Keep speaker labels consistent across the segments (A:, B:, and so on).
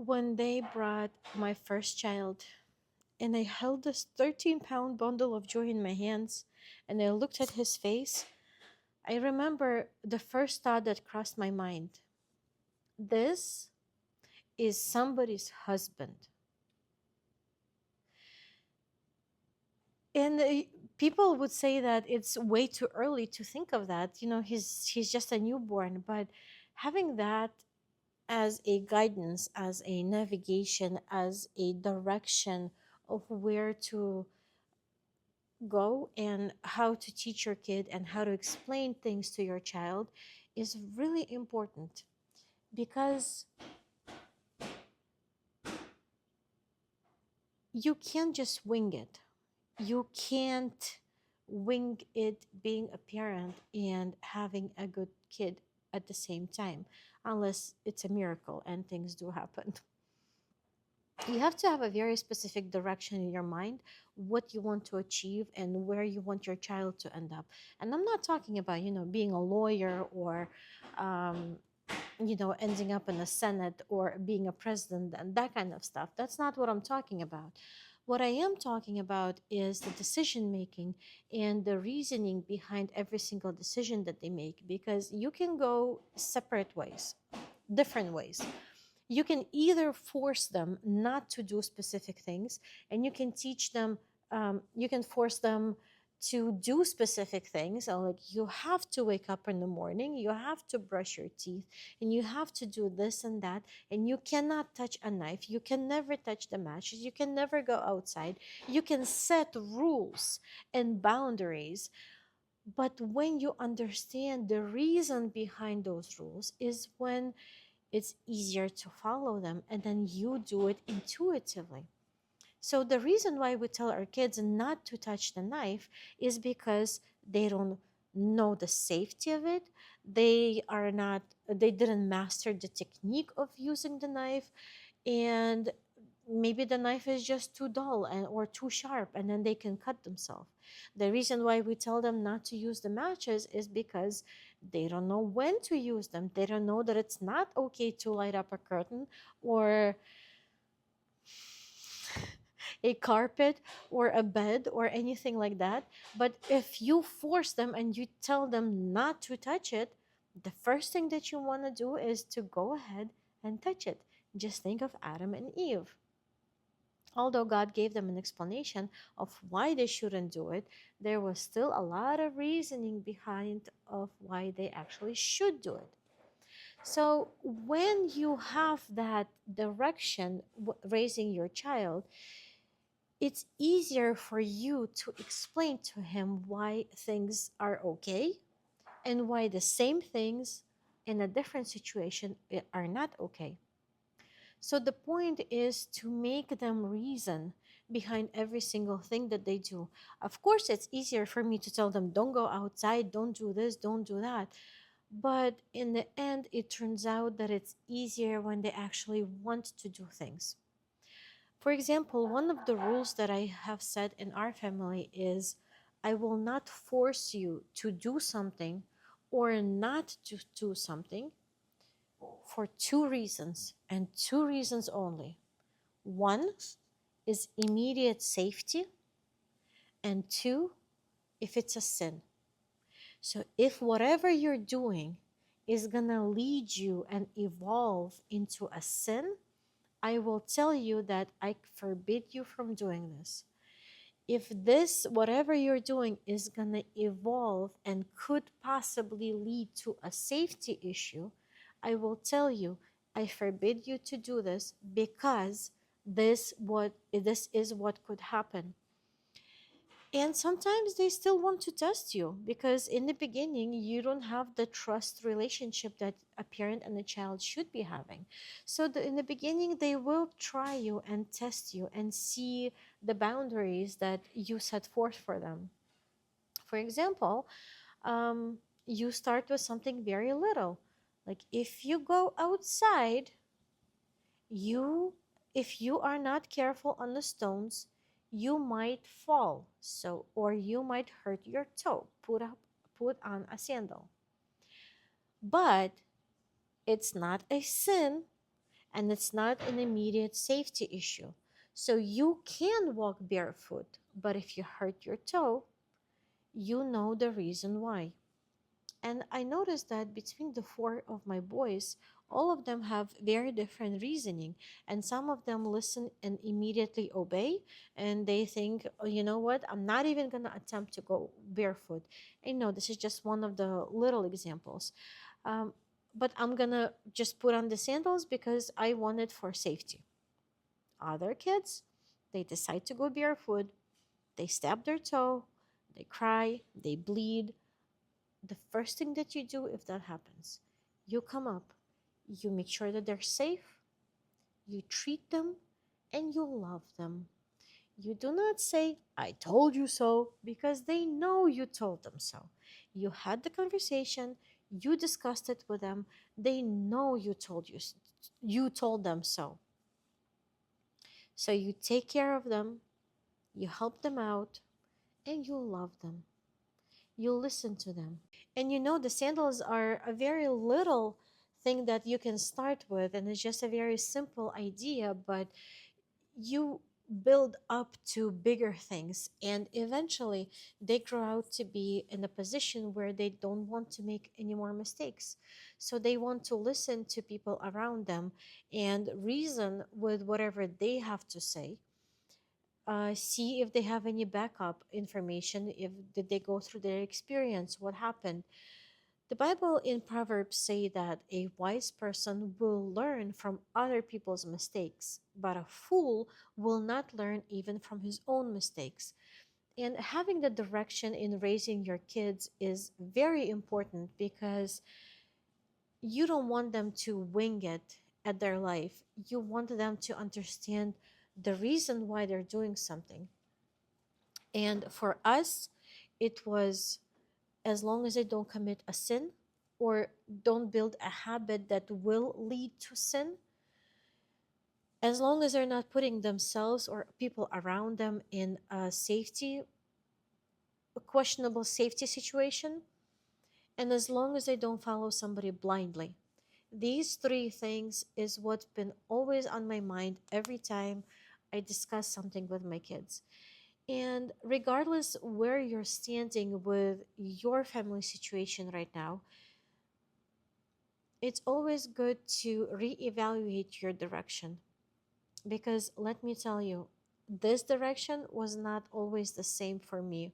A: When they brought my first child, and I held this 13-pound bundle of joy in my hands, and I looked at his face, I remember the first thought that crossed my mind: this is somebody's husband. And people would say that it's way too early to think of that. He's just a newborn, but having that as a guidance, as a navigation, as a direction of where to go and how to teach your kid and how to explain things to your child is really important, because you can't just wing it. You can't wing it being a parent and having a good kid at the same time, unless it's a miracle and things do happen. You have to have a very specific direction in your mind, what you want to achieve and where you want your child to end up. And I'm not talking about, being a lawyer or um, ending up in the Senate or being a president and that kind of stuff. That's not what I'm talking about. What I am talking about is the decision making and the reasoning behind every single decision that they make, because you can go separate ways, different ways. You can either force them not to do specific things, and you can teach them, you can force them to do specific things. So, like, you have to wake up in the morning, you have to brush your teeth, and you have to do this and that, and you cannot touch a knife, you can never touch the matches, you can never go outside. You can set rules and boundaries, but when you understand the reason behind those rules is when it's easier to follow them, and then you do it intuitively. So the reason why we tell our kids not to touch the knife is because they don't know the safety of it. They didn't master the technique of using the knife, and maybe the knife is just too dull and or too sharp, and then they can cut themselves. The reason why we tell them not to use the matches is because they don't know when to use them. They don't know that it's not okay to light up a curtain or a carpet or a bed or anything like that. But if you force them and you tell them not to touch it, the first thing that you want to do is to go ahead and touch it. Just think of Adam and Eve. Although God gave them an explanation of why they shouldn't do it, there was still a lot of reasoning behind of why they actually should do it. So when you have that direction raising your child, it's easier for you to explain to him why things are okay and why the same things in a different situation are not okay. So the point is to make them reason behind every single thing that they do. Of course, it's easier for me to tell them, don't go outside, don't do this, don't do that. But in the end, it turns out that it's easier when they actually want to do things. For example, one of the rules that I have set in our family is I will not force you to do something or not to do something for two reasons, and two reasons only. One is immediate safety, and two, if it's a sin. So if whatever you're doing is gonna lead you and evolve into a sin, I will tell you that I forbid you from doing this. If this, whatever you're doing, is gonna evolve and could possibly lead to a safety issue, I will tell you, I forbid you to do this because this is what could happen. And sometimes they still want to test you because in the beginning you don't have the trust relationship that a parent and a child should be having. So in the beginning they will try you and test you and see the boundaries that you set forth for them. For example, you start with something very little. Like if you go outside, you if you are not careful on the stones, you might fall, so or you might hurt your toe. Put on a sandal. But it's not a sin and it's not an immediate safety issue. So you can walk barefoot, but if you hurt your toe, you know the reason why. And I noticed that between the four of my boys, all of them have very different reasoning. And some of them listen and immediately obey. And they think, oh, you know what? I'm not even going to attempt to go barefoot. I know this is just one of the little examples. Um, but I'm going to just put on the sandals because I want it for safety. Other kids, they decide to go barefoot. They stab their toe. They cry. They bleed. The first thing that you do if that happens, you come up, you make sure that they're safe, you treat them, and you love them. You do not say, I told you so, because they know you told them so. You had the conversation, you discussed it with them, they know you told them so. So you take care of them, you help them out, and you love them. You listen to them. And you know, the sandals are a very little thing that you can start with, and it's just a very simple idea, but you build up to bigger things, and eventually they grow out to be in a position where they don't want to make any more mistakes. So they want to listen to people around them and reason with whatever they have to say. See if they have any backup information, if did they go through their experience, what happened. The Bible in Proverbs say that a wise person will learn from other people's mistakes, but a fool will not learn even from his own mistakes. And having the direction in raising your kids is very important because you don't want them to wing it at their life. You want them to understand the reason why they're doing something. And for us, it was as long as they don't commit a sin or don't build a habit that will lead to sin, as long as they're not putting themselves or people around them in a questionable safety situation, and as long as they don't follow somebody blindly. These three things is what's been always on my mind every time I discuss something with my kids. And regardless where you're standing with your family situation right now, it's always good to reevaluate your direction. Because let me tell you, this direction was not always the same for me.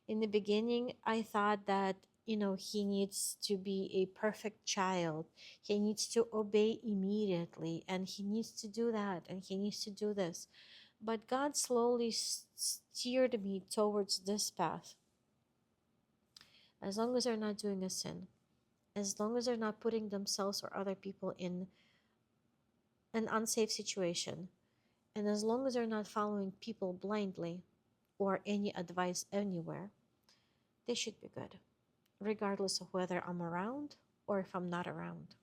A: In the beginning, I thought that, he needs to be a perfect child. He needs to obey immediately, and he needs to do that, and he needs to do this. But God slowly steered me towards this path. As long as they're not doing a sin, as long as they're not putting themselves or other people in an unsafe situation, and as long as they're not following people blindly or any advice anywhere, they should be good, regardless of whether I'm around or if I'm not around.